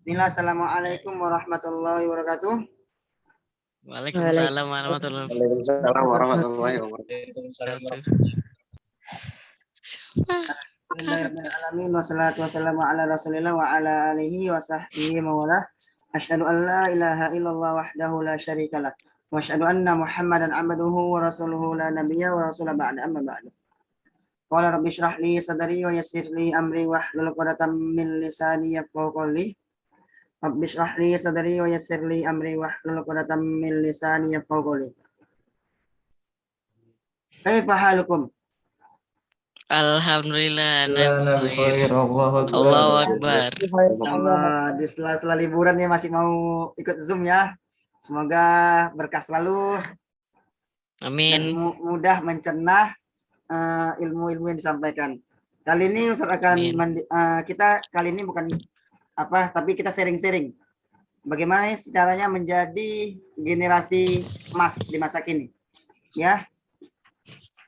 Bismillah, assalamualaikum warahmatullahi wabarakatuh. Waalaikumsalam warahmatullahi Waalaikumsalam warahmatullahi wabarakatuh. wabarakatuh. Bismillahirrahmanirrahim. Wassalatu wassalamu ala rasulillah wa ala alihi wa sahbihi mawalah. Asyhadu an la ilaha illallah wahdahu la syarikalah. Wa asyhadu anna Muhammadan abduhu wa rasuluhu la nabiyya wa rasulah ba'da amma ba'du. Qala rabbi shrah li sadri wa yassir li amri wahlul 'uqdatam min lisani yafqahu qawli. Rabbi shrah li sadri wa yassir li amri wahlul 'uqdatam min lisani yafqahu qawli. Kaifa halukum? Alhamdulillah, Allahu Allahu Akbar. Di sela-sela liburan ya masih mau ikut Zoom ya. Semoga berkah selalu dan Amin. mudah mencerna ilmu-ilmu yang disampaikan. Kali ini Ustaz akan kita kali ini bukan apa, tapi kita sharing-sharing bagaimana caranya menjadi generasi emas di masa kini. Ya.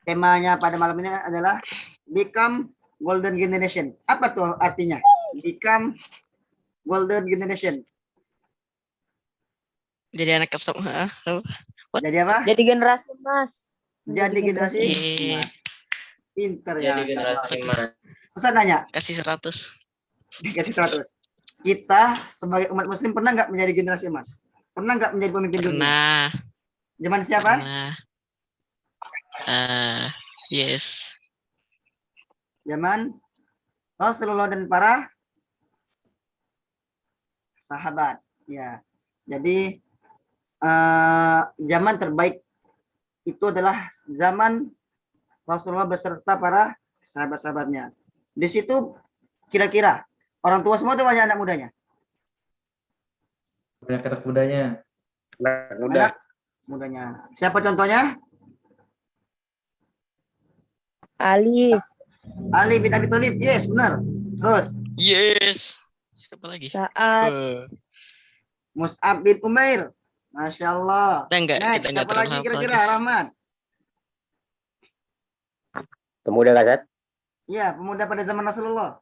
Temanya pada malam ini adalah Become Golden Generation. Apa tuh artinya? Become Golden Generation. Jadi anak kesem. Jadi apa? Jadi generasi emas. Jadi generasi emas. Pinter ya. Jadi generasi emas. Pesan nanya. Kasih 100. Kasih 100. Kita sebagai umat muslim pernah nggak menjadi generasi emas? Pernah nggak menjadi pemimpin dunia? Pernah. Zaman siapa? Pernah. Yes. Zaman Rasulullah dan para sahabat. Ya. Jadi zaman terbaik itu adalah zaman Rasulullah beserta para sahabat-sahabatnya. Di situ kira-kira orang tua semua itu banyak anak mudanya. Banyak anak mudanya. Anak mudanya. Siapa contohnya? Ali. Ali bin Abi Thalib. Yes, benar. Terus? Yes. Siapa lagi? Saat. Mus'ab bin Umair. Masya Allah. Kita enggak siapa lagi kira-kira? Rahman. Pemuda kasat? Iya, pemuda pada zaman Rasulullah.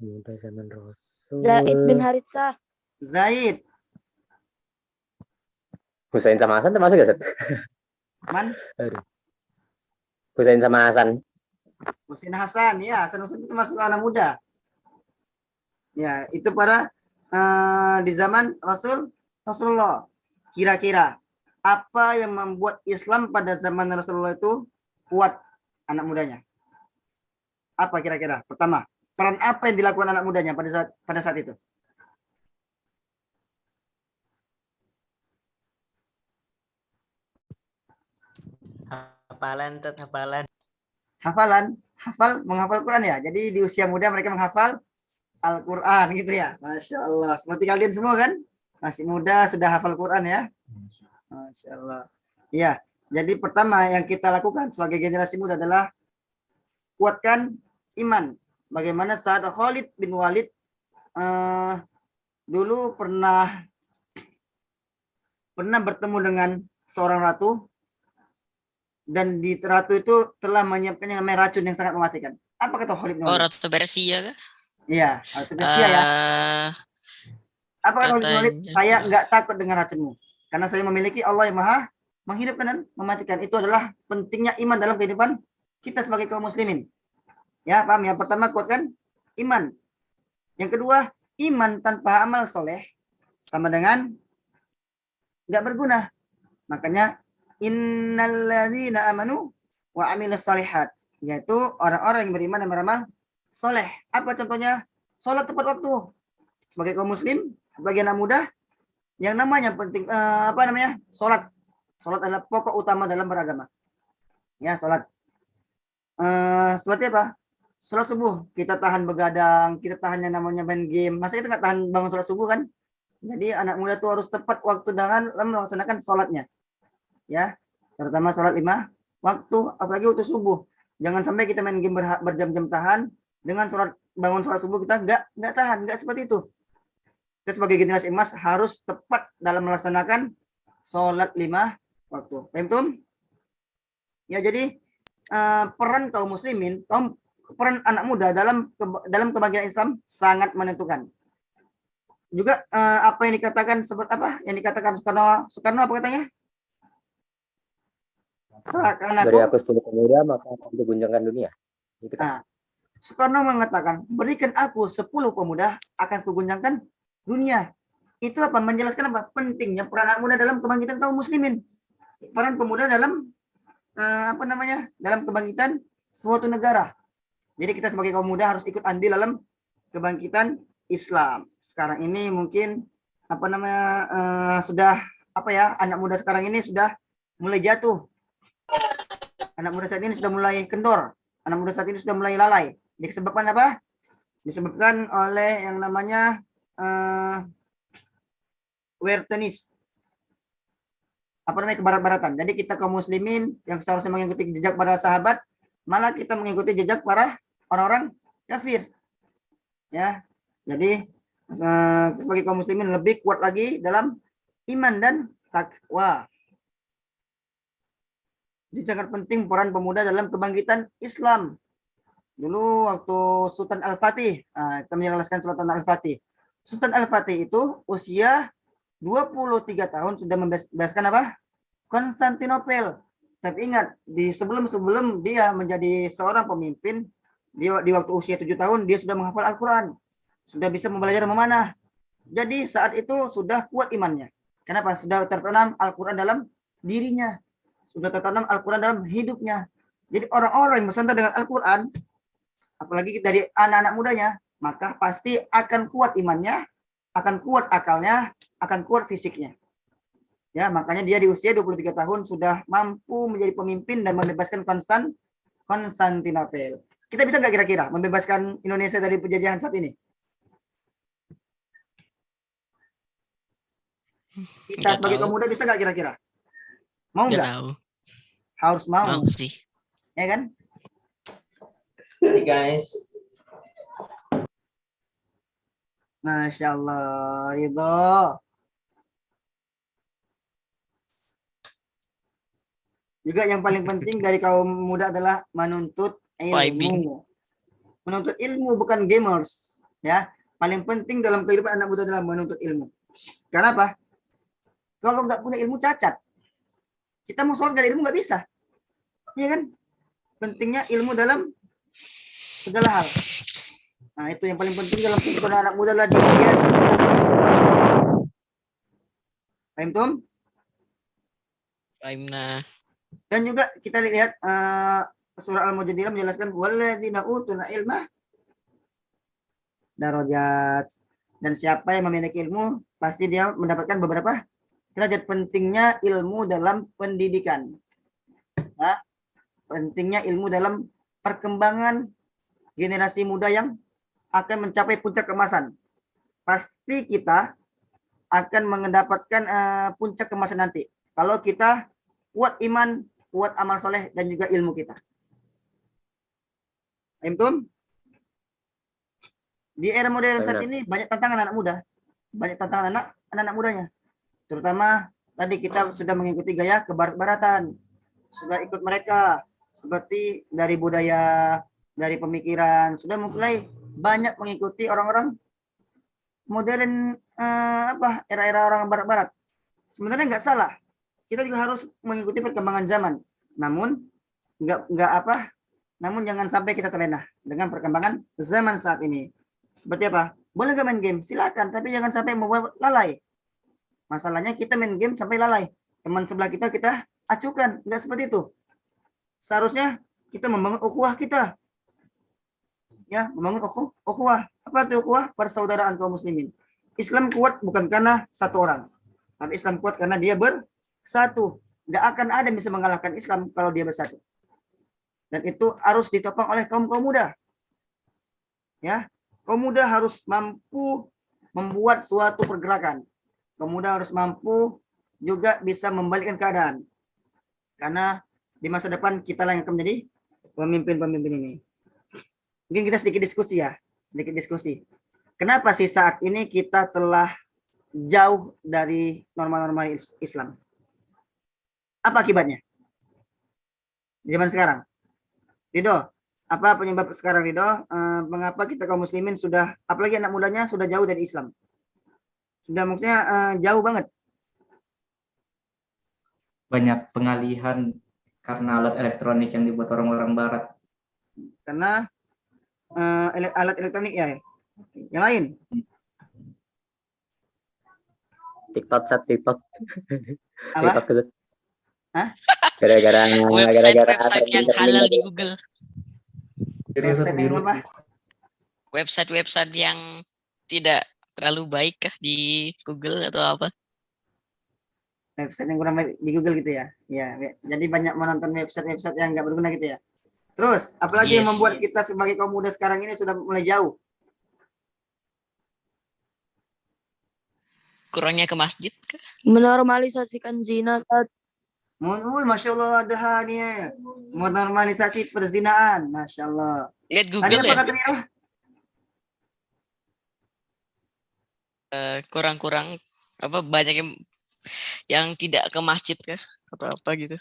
Pemuda zaman Rasul. Zaid bin Haritsah. Zaid. Husain sama Hasan termasuk gak, Seth? Man? Husain sama Hasan. Husain Hasan, ya. Hasan Husain itu masuk anak muda. Ya, itu pada di zaman Rasulullah. Kira-kira apa yang membuat Islam pada zaman Rasulullah itu kuat anak mudanya? Apa kira-kira? Pertama, peran apa yang dilakukan anak mudanya pada saat itu? Hafalan, menghafal Quran ya. Jadi di usia muda mereka menghafal Al-Quran gitu ya. Masya Allah. Seperti kalian semua kan? Masih muda sudah hafal Quran ya. Masya Allah. Ya, jadi pertama yang kita lakukan sebagai generasi muda adalah kuatkan iman. Bagaimana saat Khalid bin Walid dulu pernah bertemu dengan seorang ratu, dan di ratu itu telah menyiapkan yang namanya racun yang sangat mematikan. Apa kata Khalid bin Walid? Oh, Ratu Persia kan? Iya, ratu Persia ya. Apa kata Khalid bin Walid? Saya nggak takut dengan racunmu, karena saya memiliki Allah yang maha menghidupkan dan mematikan. Itu adalah pentingnya iman dalam kehidupan kita sebagai kaum muslimin. Ya, paham ya? Pertama, kuatkan iman. Yang kedua, iman tanpa amal soleh sama dengan nggak berguna. Makanya innalladzina amanu wa amilus shalihat, yaitu orang-orang yang beriman dan beramal soleh. Apa contohnya? Sholat tepat waktu. Sebagai kaum muslim, sebagai anak muda, yang namanya penting sholat. Sholat adalah pokok utama dalam beragama. Ya, sholat. Seperti apa? Sholat subuh, kita tahan begadang, kita tahan yang namanya main game. Masa kita nggak tahan bangun sholat subuh kan? Jadi anak muda itu harus tepat waktu dengan melaksanakan sholatnya. Ya, terutama sholat 5 waktu, apalagi waktu subuh. Jangan sampai kita main game berjam-jam tahan, dengan bangun sholat subuh kita nggak tahan, nggak seperti itu. Kita sebagai generasi emas harus tepat dalam melaksanakan sholat 5 waktu. Paham? Ya, jadi peran kaum muslimin, peran anak muda dalam kebahagiaan Islam sangat menentukan. juga apa yang dikatakan seperti apa? Yang dikatakan Soekarno apa katanya? Seakan Beri aku 10 pemuda maka akan kuguncangkan dunia. Itu kan. Nah, Soekarno mengatakan, berikan aku 10 pemuda akan kuguncangkan dunia. Itu apa? Menjelaskan apa? Pentingnya peran anak muda dalam kebangkitan kaum muslimin. Peran pemuda dalam apa namanya? Dalam kebangkitan suatu negara. Jadi kita sebagai kaum muda harus ikut andil dalam kebangkitan Islam. Sekarang ini mungkin apa namanya sudah apa ya? Anak muda sekarang ini sudah mulai jatuh. Anak muda saat ini sudah mulai kendor. Anak muda saat ini sudah mulai lalai. Disebabkan apa? Disebabkan oleh yang namanya weird-tenis. Apa namanya, kebarat-baratan. Jadi kita kaum muslimin yang seharusnya mengikuti jejak para sahabat, malah kita mengikuti jejak para orang-orang kafir. Ya. Jadi sebagai kaum muslimin lebih kuat lagi dalam iman dan takwa. Jadi sangat penting peran pemuda dalam kebangkitan Islam. Dulu waktu Sultan Al-Fatih, kita menjelaskan Sultan Al-Fatih. Sultan Al-Fatih itu usia 23 tahun sudah membebaskan apa? Konstantinopel. Tapi ingat, sebelum dia menjadi seorang pemimpin, di waktu usia 7 tahun dia sudah menghafal Al-Quran. Sudah bisa belajar memanah. Jadi saat itu sudah kuat imannya. Kenapa? Sudah tertanam Al-Quran dalam dirinya. Sudah tertanam Al-Quran dalam hidupnya. Jadi orang-orang yang bersandar dengan Al-Quran, apalagi dari anak-anak mudanya, maka pasti akan kuat imannya, akan kuat akalnya, akan kuat fisiknya. Ya, makanya dia di usia 23 tahun sudah mampu menjadi pemimpin dan membebaskan Konstantinopel. Kita bisa nggak kira-kira membebaskan Indonesia dari penjajahan saat ini? Kita sebagai kaum muda bisa nggak kira-kira? Mau nggak? Harus mau. Mau sih. Ya kan? Hey guys. Masya Allah, Ridho. Juga yang paling penting dari kaum muda adalah menuntut ilmu. Menuntut ilmu bukan gamers. Ya, paling penting dalam kehidupan anak muda adalah menuntut ilmu. Karena apa? Kalau nggak punya ilmu cacat, kita mau sholat nggak ada ilmu nggak bisa. Iya kan? Pentingnya ilmu dalam segala hal. Nah, itu yang paling penting dalam kehidupan anak muda adalah dia. Paham, Tum? Paham nah. Dan juga kita lihat surah Al-Mujadilah menjelaskan walladzina utuna ilma darajat. Dan siapa yang memiliki ilmu pasti dia mendapatkan beberapa derajat. Pentingnya ilmu dalam pendidikan. Nah, pentingnya ilmu dalam perkembangan generasi muda yang akan mencapai puncak keemasan. Pasti kita akan mendapatkan puncak keemasan nanti. Kalau kita kuat iman, kuat amal soleh, dan juga ilmu kita. Antum? Di era modern saat ini banyak tantangan anak muda. Banyak tantangan anak mudanya. Terutama tadi kita sudah mengikuti gaya kebarat-baratan. Sudah ikut mereka. Seperti dari budaya, dari pemikiran. Sudah mulai banyak mengikuti orang-orang modern era-era orang barat-barat. Sebenarnya nggak salah. Kita juga harus mengikuti perkembangan zaman. Namun namun jangan sampai kita terlena dengan perkembangan zaman saat ini. Seperti apa? Boleh nggak main game? Silakan, tapi jangan sampai membuat lalai. Masalahnya kita main game sampai lalai. Teman sebelah kita acuhkan. Nggak seperti itu. Seharusnya kita membangun ukhuwah kita. Ya, membangun ukhuwah. Apa itu ukhuwah? Persaudaraan kaum muslimin. Islam kuat bukan karena satu orang. Tapi Islam kuat karena dia bersatu. Nggak akan ada yang bisa mengalahkan Islam kalau dia bersatu. Dan itu harus ditopang oleh kaum muda. Ya, kaum muda harus mampu membuat suatu pergerakan. Kaum muda harus mampu juga bisa membalikkan keadaan. Karena di masa depan kita lah yang akan menjadi pemimpin-pemimpin ini. Mungkin kita sedikit diskusi. Kenapa sih saat ini kita telah jauh dari norma-norma Islam? Apa akibatnya? Di zaman sekarang. Ridho, apa penyebab sekarang, Ridho? Mengapa kita kaum muslimin sudah, apalagi anak mudanya sudah jauh dari Islam? Sudah maksudnya jauh banget. Banyak pengalihan karena alat elektronik yang dibuat orang-orang barat. Karena alat elektronik ya. Yang lain. TikTok, Sat, TikTok. Apa? TikTok, Sat. Hah? Gara-gara Website yang halal di Google. Website yang apa? Website yang tidak terlalu baik kah di Google atau apa? Website yang kurang baik di Google gitu ya. Ya, jadi banyak menonton website yang nggak berguna gitu ya. Terus, apalagi yang Yes, membuat yes. kita sebagai kaum muda sekarang ini sudah mulai jauh? Kurangnya ke masjid kah? Menormalisasikan zina, Tat. Masya Allah ada nih. Menormalisasi perzinaan. Masya Allah. Lihat Tadi Google apa ya. kata Mira? Kurang-kurang apa banyak yang tidak ke masjid kah atau apa gitu.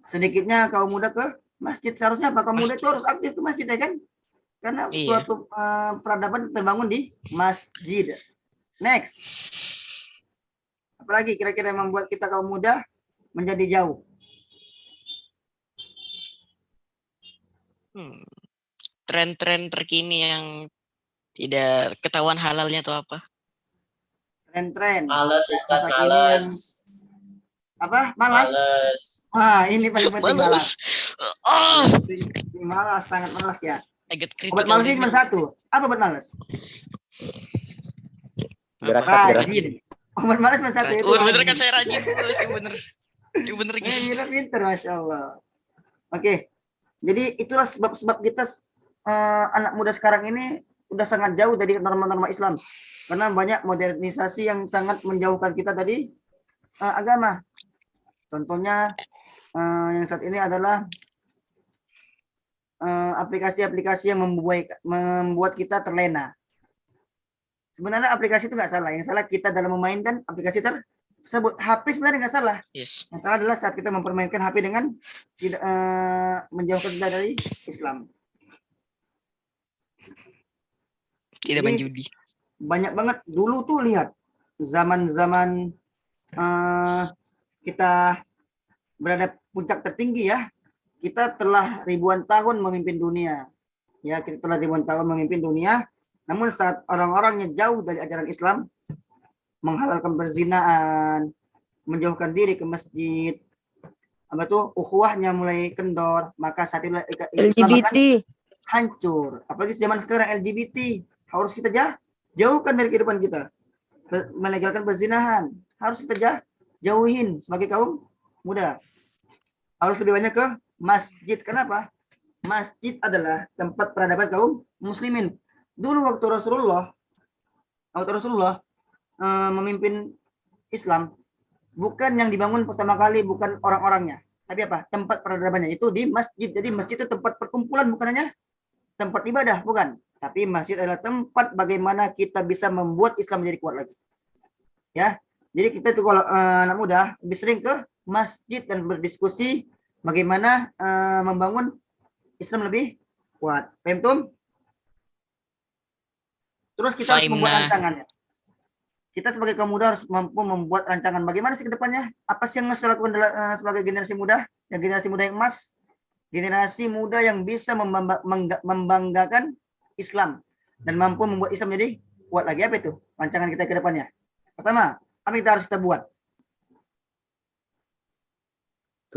Sedikitnya kaum muda ke masjid. Seharusnya apa? Kaum muda Masjid. itu harus aktif ke masjid ya kan? Karena Iya. suatu peradaban terbangun di masjid. Next. Apalagi kira-kira yang membuat kita kaum muda menjadi jauh? Tren-tren terkini yang tidak ketahuan halalnya atau apa? Tren-tren. Males, Ustaz, Masa kini males. Apa? Malas? Males. Wah, ini paling penting malas. Oh, Malas, sangat malas ya. agak Obat kritikal malas ini juga. cuma satu. Apa obat malas? Gerak, Apa? Sat, gerak. Rajin. Obat malas cuma satu. Itu Bener rajin. kan saya rajin terus yang bener. Yang bener guys. Mira pinter, Masya Allah. Oke. Jadi itulah sebab-sebab kita anak muda sekarang ini udah sangat jauh dari norma-norma Islam. Karena banyak modernisasi yang sangat menjauhkan kita dari agama. Contohnya yang saat ini adalah aplikasi-aplikasi yang membuat kita terlena. Sebenarnya aplikasi itu nggak salah. Yang salah kita dalam memainkan aplikasi tersebut. HP sebenarnya nggak salah. Yes. Yang salah adalah saat kita mempermainkan HP dengan tidak menjauhkan kita dari Islam. Tidak Jadi, menjudi. banyak banget dulu tuh lihat zaman-zaman kita berada puncak tertinggi ya. Kita telah ribuan tahun memimpin dunia. Ya, kita telah ribuan tahun memimpin dunia. Namun saat orang-orangnya jauh dari ajaran Islam, menghalalkan perzinaan, menjauhkan diri ke masjid, apa tuh ukhuwahnya mulai kendor, maka saat itu Islam akan LGBT. hancur. Apalagi zaman sekarang LGBT harus kita jauhkan dari kehidupan kita. Melegalkan perzinahan harus kita jauhin sebagai kaum muda. Harus lebih banyak ke masjid. Kenapa? Masjid adalah tempat peradaban kaum muslimin. Dulu waktu Rasulullah memimpin Islam, bukan yang dibangun pertama kali bukan orang-orangnya, tapi apa? Tempat peradabannya itu di masjid. Jadi masjid itu tempat perkumpulan, bukan hanya tempat ibadah, bukan. Tapi masjid adalah tempat bagaimana kita bisa membuat Islam menjadi kuat lagi. Ya. Jadi kita tuh kalau anak muda lebih sering ke masjid dan berdiskusi bagaimana membangun Islam lebih kuat. Paham, Tum? Terus kita harus membuat rancangannya. Kita sebagai kaum muda harus mampu membuat rancangan bagaimana sih ke depannya? Apa sih yang harus dilakukan sebagai generasi muda? Yang generasi muda yang emas, generasi muda yang bisa membanggakan Islam dan mampu membuat Islam jadi kuat lagi. Apa itu rancangan kita ke depannya? Pertama, apa yang kita harus kita buat?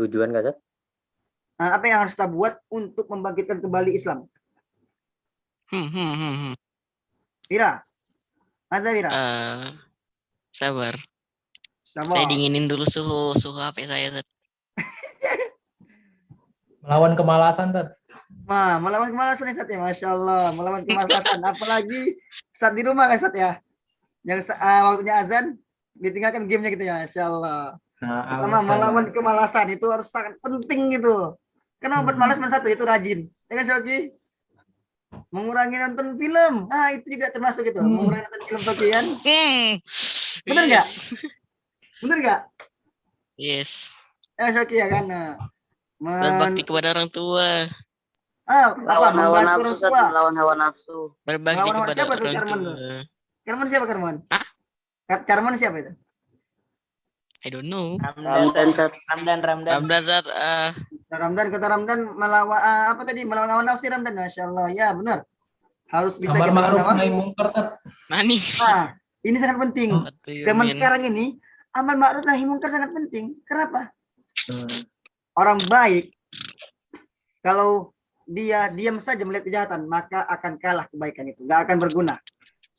Tujuan nggak, Sat? Apa yang harus kita buat untuk membangkitkan kembali Islam? Wira, Azza Wira. Sabar. Sabar. Saya dinginin dulu suhu HP saya. Tat. Melawan kemalasan, Tat. Wah, melawan kemalasan ya, Sat ya. Masya Allah, melawan kemalasan. Apalagi saat di rumah kan, Sat ya. Yang waktunya azan, ditinggalkan gamenya gitu ya. Masya Allah. Pertama, melawan kemalasan itu harus sangat penting gitu. Karena obat malas cuma satu, itu rajin. Ya kan, Shoki? Mengurangi nonton film. Itu juga termasuk itu. Mengurangi nonton film, Shoki kan. Bener nggak? Bener nggak? Yes. Shoki ya kan. Berbakti kepada orang tua. Apa? Membantu orang tua. Melawan hawa nafsu. Berbakti Lawan kepada siapa tuh, orang Carmen? tua. Carmen siapa, Carmen? Hah? Carman siapa itu? I don't know. Ramdan, Ramdan. Ramdan Zat, Ramdan, kata Ramdan melawan apa tadi? Melawan hawa nafsu Ramdan. Masya Allah. Ya, benar. Harus bisa Amar kita ma'ruf melawan. nahi mungkar, Tat. Nani. Nah, ini sangat penting. Zaman Min. sekarang ini amal ma'ruf nahi munkar sangat penting. Kenapa? Hmm. Orang baik kalau dia diam saja melihat kejahatan, maka akan kalah kebaikan itu, nggak akan berguna.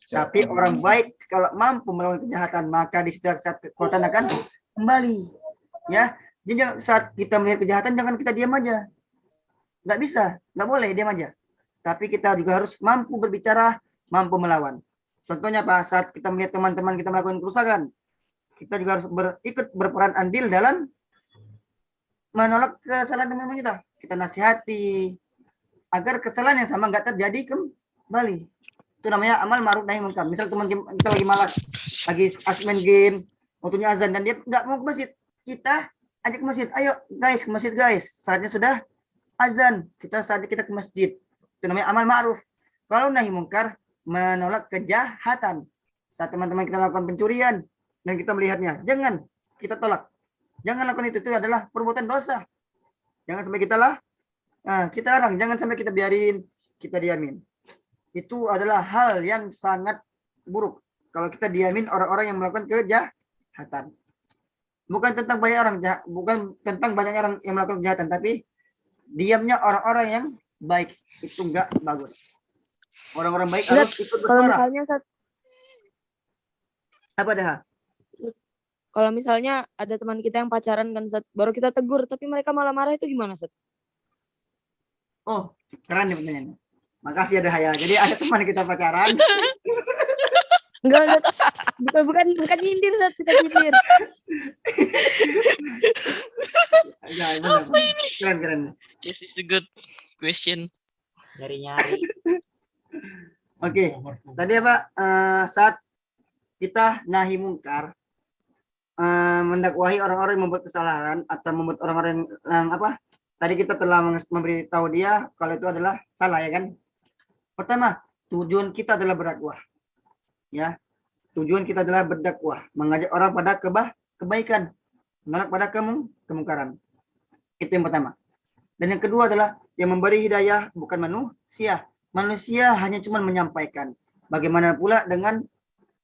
Tapi orang baik kalau mampu melawan kejahatan, maka di setiap saat kekuatan akan kembali. Ya, jadi saat kita melihat kejahatan jangan kita diam aja. Nggak bisa, nggak boleh diam aja. Tapi kita juga harus mampu berbicara, mampu melawan. Contohnya Pak, saat kita melihat teman-teman kita melakukan kerusakan, kita juga harus ikut berperan andil dalam menolak kesalahan teman-teman kita. Kita nasihati agar kesalahan yang sama nggak terjadi kembali. Itu namanya amal ma'ruf nahi munkar. Misal teman kita lagi malas, lagi asik main game, waktunya azan dan dia nggak mau ke masjid, kita ajak ke masjid. Ayo guys ke masjid guys. Saatnya sudah azan, saatnya kita ke masjid. Itu namanya amal ma'ruf. Kalau nahi munkar, menolak kejahatan. Saat teman-teman kita lakukan pencurian dan kita melihatnya, jangan kita tolak. Jangan lakukan itu adalah perbuatan dosa. Jangan sampai kita larang, jangan sampai kita biarin, kita diamin. Itu adalah hal yang sangat buruk kalau kita diamin orang-orang yang melakukan kejahatan. Bukan tentang banyak orang bukan tentang banyak orang yang melakukan kejahatan, tapi diamnya orang-orang yang baik itu enggak bagus. Orang-orang baik harus ikut Kalau bersuara. misalnya Apa dah? kalau misalnya ada teman kita yang pacaran kan Sat, baru kita tegur tapi mereka malah marah itu gimana Sat? Oh, keren nih pertanyaannya. Makasih ada Haya. Jadi ada teman kita pacaran. Enggak Sat. Bukan nyindir Sat, kita nyindir. Ya, benar. Keren. This is a good question. Nyari-nyari. Oke. Tadi apa? Saat kita nahi mungkar, mendakwahi orang-orang yang membuat kesalahan atau membuat orang-orang yang apa? Tadi kita telah memberitahu dia kalau itu adalah salah, ya kan? Pertama, tujuan kita adalah berdakwah. Ya. Tujuan kita adalah berdakwah, mengajak orang pada kebaikan, menolak pada kemungkaran. Itu yang pertama. Dan yang kedua adalah yang memberi hidayah bukan manusia. Manusia hanya cuma menyampaikan. Bagaimana pula dengan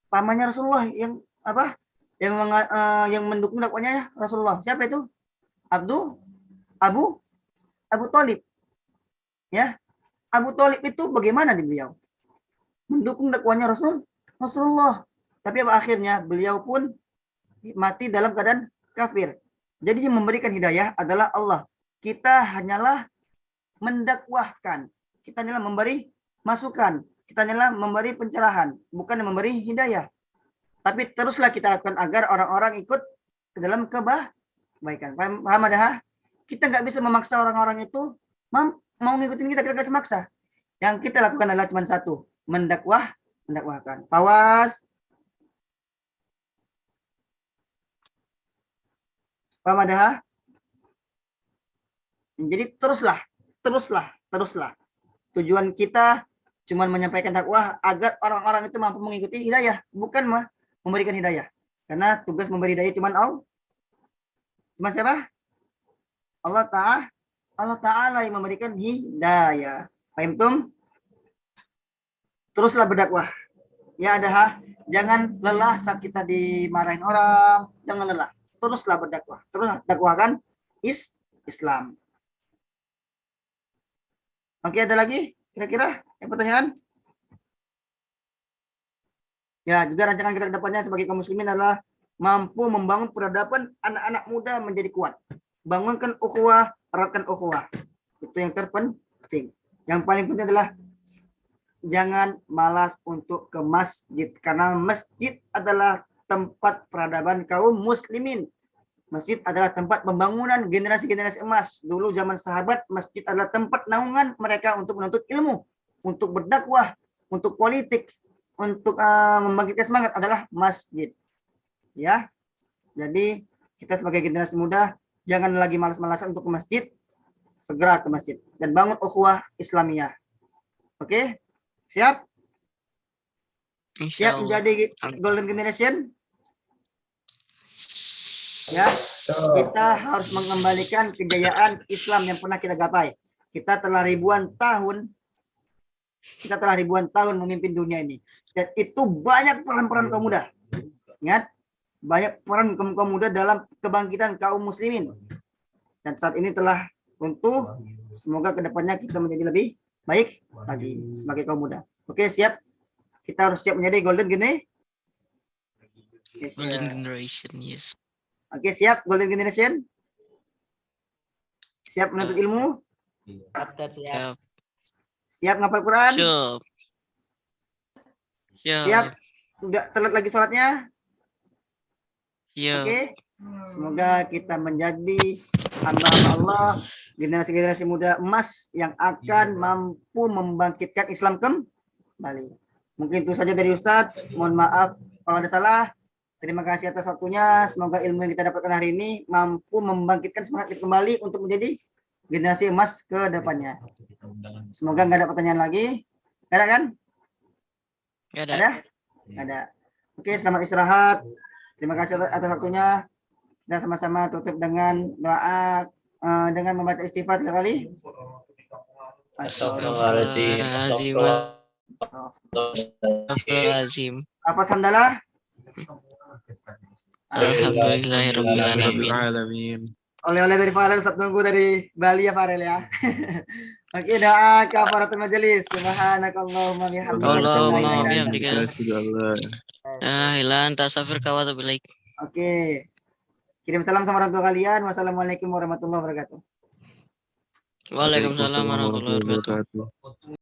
pamannya Rasulullah yang apa? Yang mendukung dakwahnya ya Rasulullah. Siapa itu? Abu Thalib. Ya. Abu Thalib itu bagaimana di beliau? Mendukung dakwahnya Rasulullah. Tapi apa akhirnya beliau pun mati dalam keadaan kafir. Jadi yang memberikan hidayah adalah Allah. Kita hanyalah mendakwahkan. Kita hanyalah memberi masukan. Kita hanyalah memberi pencerahan, bukan memberi hidayah. Tapi teruslah kita lakukan agar orang-orang ikut ke dalam kebaikan. Paham ada? Kita nggak bisa memaksa orang-orang itu mau ngikutin kita nggak bisa maksa. Yang kita lakukan adalah cuma satu, mendakwahkan. Fawas. Paham ada? Jadi teruslah. Tujuan kita cuma menyampaikan dakwah agar orang-orang itu mampu mengikuti hidayah, bukan memberikan hidayah. Karena tugas memberi hidayah cuma Allah. Cuma siapa? Allah Ta'ala yang memberikan hidayah. Paham tum? Teruslah berdakwah. Ya ada, jangan lelah saat kita dimarahin orang, jangan lelah. Teruslah berdakwah. Terus dakwahkan Islam. Oke, ada lagi kira-kira pertanyaan? Ya, juga rancangan kita ke depannya sebagai kaum muslimin adalah mampu membangun peradaban anak-anak muda menjadi kuat. Bangunkan ukhuwah, eratkan ukhuwah. Itu yang terpenting. Yang paling penting adalah jangan malas untuk ke masjid. Karena masjid adalah tempat peradaban kaum muslimin. Masjid adalah tempat pembangunan generasi-generasi emas. Dulu zaman sahabat, masjid adalah tempat naungan mereka untuk menuntut ilmu, untuk berdakwah, untuk politik, untuk membangkitkan semangat adalah masjid. Ya. Jadi kita sebagai generasi muda jangan lagi malas-malasan untuk ke masjid, segera ke masjid dan bangun ukhuwah Islamiyah. Oke? Siap? Siap Insyaallah. menjadi golden generation? Ya, kita harus mengembalikan kejayaan Islam yang pernah kita gapai. Kita telah ribuan tahun memimpin dunia ini. Dan itu banyak peran-peran kaum muda. Ingat, banyak peran kaum muda dalam kebangkitan kaum muslimin. Dan saat ini telah runtuh. Semoga kedepannya kita menjadi lebih baik lagi sebagai kaum muda. Oke, siap. Kita harus siap menjadi golden generation. Golden generation, yes. Oke, siap golden generation. Siap menuntut ilmu. Siap. Siap. Siap ngapal Quran. Siap. Siap. Enggak telat lagi sholatnya. Siap. Oke. Semoga kita menjadi hamba Allah, generasi-generasi muda emas yang akan mampu membangkitkan Islam kembali. Mungkin itu saja dari Ustadz. Mohon maaf kalau ada salah. Terima kasih atas waktunya. Semoga ilmu yang kita dapatkan hari ini mampu membangkitkan semangat kita kembali untuk menjadi generasi emas ke depannya. Semoga nggak ada pertanyaan lagi. Nggak ada kan? Nggak ada. Ada? Nggak ada. Oke, selamat istirahat. Terima kasih atas waktunya. Kita sama-sama tutup dengan doa dengan membaca istighfar 3 kali. Astagfirullahaladzim. Astagfirullahaladzim. Apa sandalah? Alhamdulillahirrahmanirrahim. Oleh-oleh dari Farel, Ustaz tunggu dari Bali ya Farel ya. Oke, doa kafaratul majelis. Subhanakallahumma Allahumma bihamdika. bihamdika. Hilang tasafir kawatabilaik. Oke. Kirim salam sama orang tua kalian. Wassalamualaikum warahmatullahi wabarakatuh. Waalaikumsalam warahmatullahi wabarakatuh.